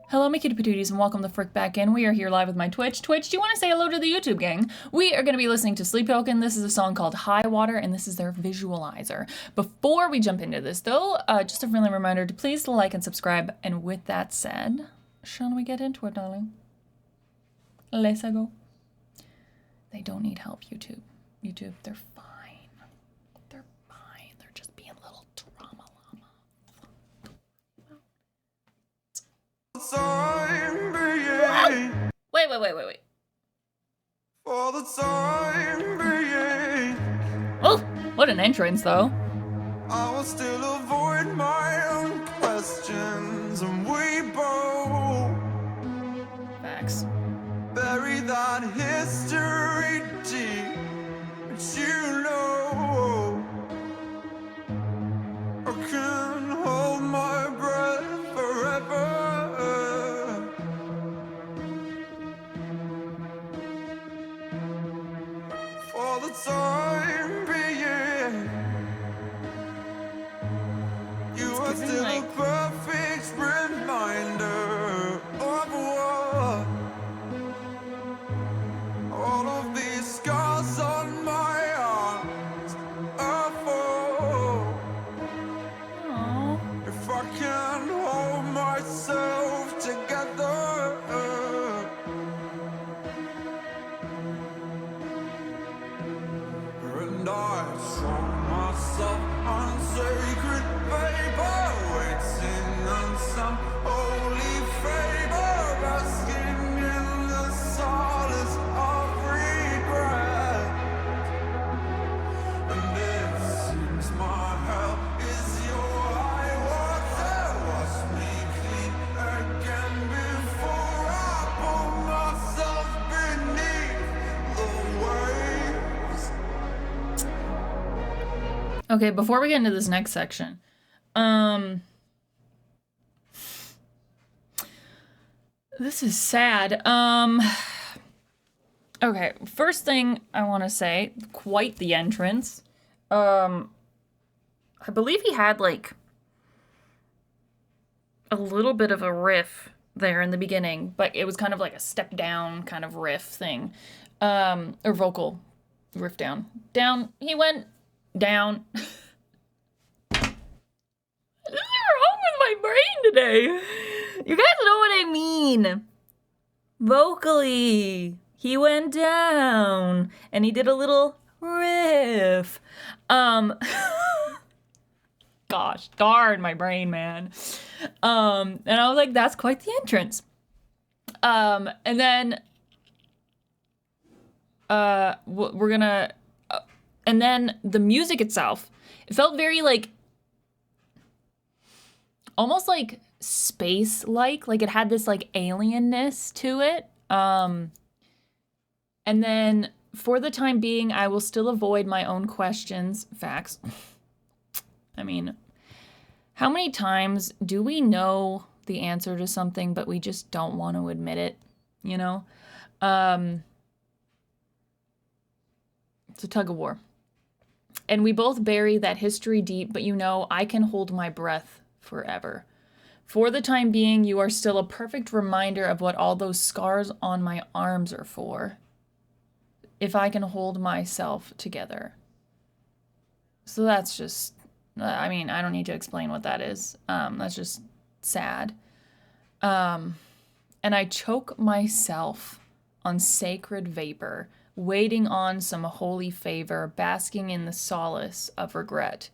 Hello, my kitty patooties, and welcome the frick back in. We are here live with my Twitch. Twitch, do you want to say hello to the YouTube gang? We are going to be listening to Sleep Token. This is a song called Highwater, and this is their Visualiser. Before we jump into this, though, just a friendly reminder to please like and subscribe. And with that said, shall we get into it, darling? Let's go. They don't need help, YouTube. YouTube, they're fine. They're fine. They're just being little drama llama. Wait. For the time being, Oh, what an entrance, though. I will still avoid my own questions, and we both Facts. bury that history deep. But you know, I can hold my breath forever. For the time being, you are giving, still like, a perfect reminder of what all of these scars on my arms are for. Aww. If I can hold myself together, and I show myself on sacred paper, waiting on some holy favor, basking in the solace of regret. And it seems my hell is your high water. Wash me clean again before I pull myself beneath the waves. Okay, before we get into this next section, this is sad. Okay, first thing I want to say, quite the entrance. I believe he had like a little bit of a riff there in the beginning, but it was kind of like a step down kind of riff thing, or vocal riff down. He went down. What is wrong with my brain today? You guys know what I mean. Vocally, he went down and he did a little riff. Gosh darn my brain, man. And I was like, that's quite the entrance. And then we're gonna and then the music itself, it felt very like almost like space-like it had this like alienness to it. And then for the time being, I will still avoid my own questions. Facts. I mean, how many times do we know the answer to something, but we just don't want to admit it, you know? It's a tug of war. And we both bury that history deep, but you know, I can hold my breath forever. For the time being, you are still a perfect reminder of what all those scars on my arms are for. If I can hold myself together. So that's just, I mean, I don't need to explain what that is. That's just sad. And I choke myself on sacred vapor, waiting on some holy favor, basking in the solace of regret.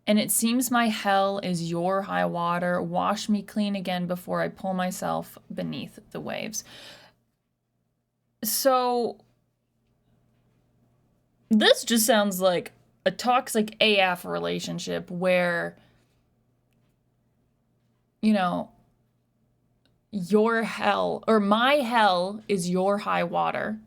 And it seems my hell is your high water. Wash me clean again before I pull myself beneath the waves. So this just sounds like a toxic AF relationship where, you know, your hell or my hell is your high water.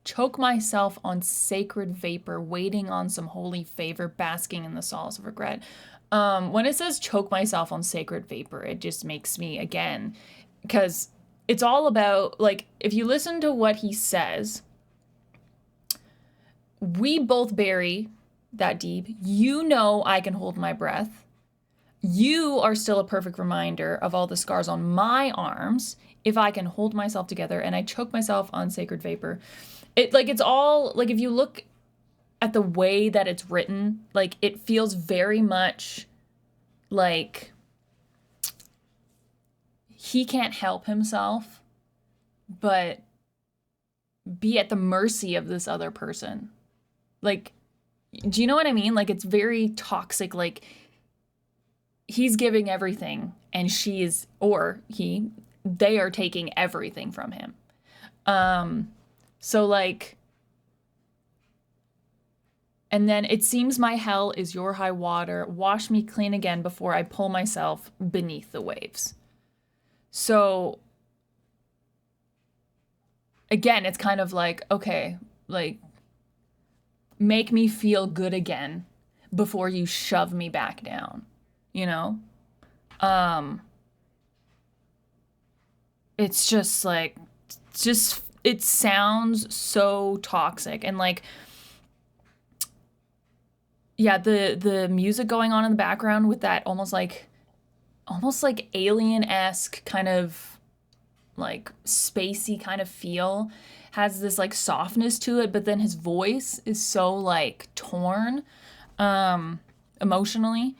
Choke myself on sacred vapor, waiting on some holy favor, basking in the solace of regret. When it says choke myself on sacred vapor, it just makes me, again, because it's all about, like, if you listen to what he says, we both bury that deep. You know I can hold my breath. You are still a perfect reminder of all the scars on my arms if I can hold myself together and I choke myself on sacred vapor. It's all like if you look at the way that it's written, like it feels very much like he can't help himself but be at the mercy of this other person. Like, do you know what I mean? Like it's very toxic. Like he's giving everything and she is, or they are taking everything from him. So like, and then it seems my hell is your high water. Wash me clean again before I pull myself beneath the waves. So again, it's kind of like, okay, like make me feel good again before you shove me back down, you know? It's just like, it sounds so toxic. And like, yeah, the music going on in the background with that almost like alien-esque kind of like spacey kind of feel has this like softness to it, but then his voice is so like torn emotionally.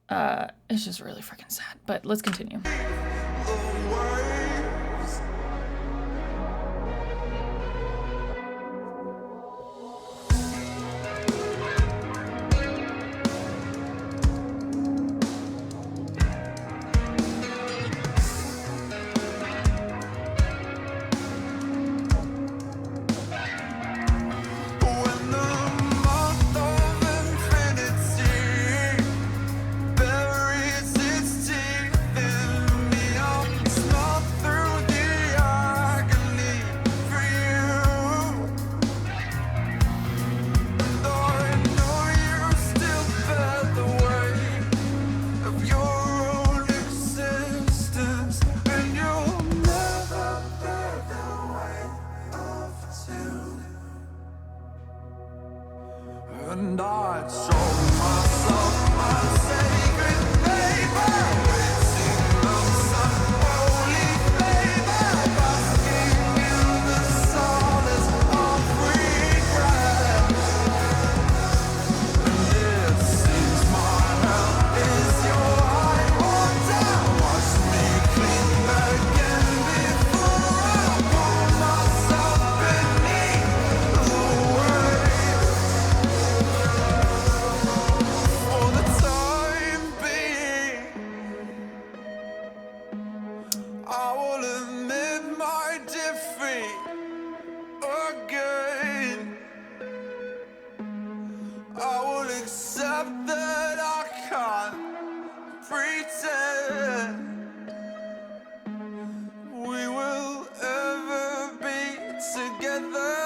It's just really freaking sad. But let's continue. And I'd show myself my sacred paper, written on some holy flavor, basking in the solace of regret. And it seems my hell is your high water. Wash me clean again before I pull myself beneath the waves. For the time being, I will admit my defeat again. I will accept that I can't pretend we will ever be together.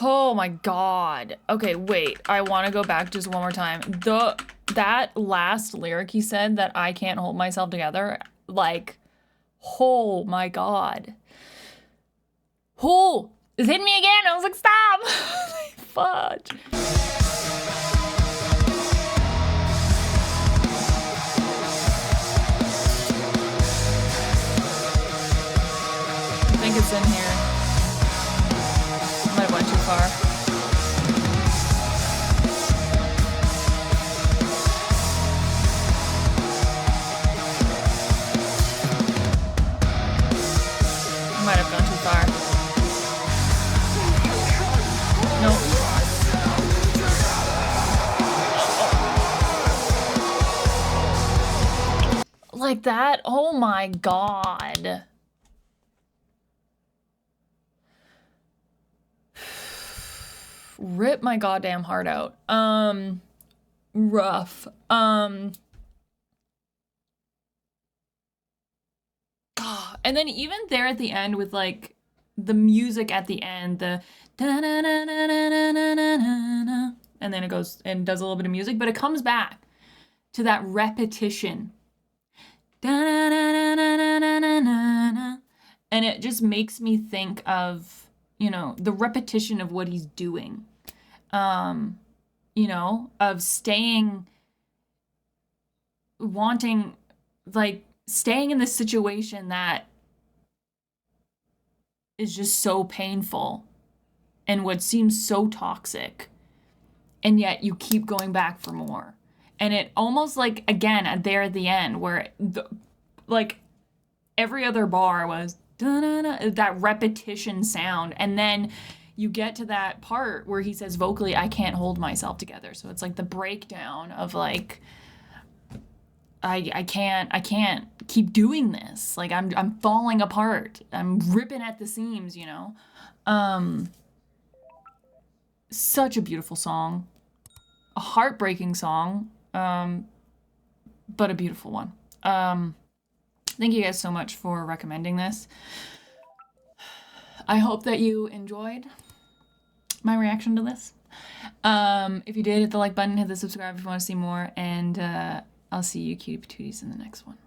Oh my god. Okay, wait. I want to go back just one more time. That last lyric he said, that I can't hold myself together, like, oh my god. Oh, it's hitting me again. I was like, stop. Fudge. I think it's in here. Might have went too far. Might have gone too far. Nope. Like that? Oh my god. Rip my goddamn heart out. Rough. And then even there at the end with like the music at the end, the da-na-na-na-na-na-na-na, and then it goes and does a little bit of music, but it comes back to that repetition. Da-na-na-na-na-na-na-na. And it just makes me think of, you know, the repetition of what he's doing. You know, of staying, wanting, like, staying in this situation that is just so painful and what seems so toxic, and yet you keep going back for more. And it almost like, again, there at the end where like every other bar was da-na-na, that repetition sound, and then you get to that part where he says vocally, I can't hold myself together. So it's like the breakdown of like, I can't keep doing this. Like I'm falling apart. I'm ripping at the seams, you know? Such a beautiful song. A heartbreaking song, but a beautiful one. Thank you guys so much for recommending this. I hope that you enjoyed my reaction to this. If you did, hit the like button, hit the subscribe if you want to see more, and I'll see you cutie patooties in the next one.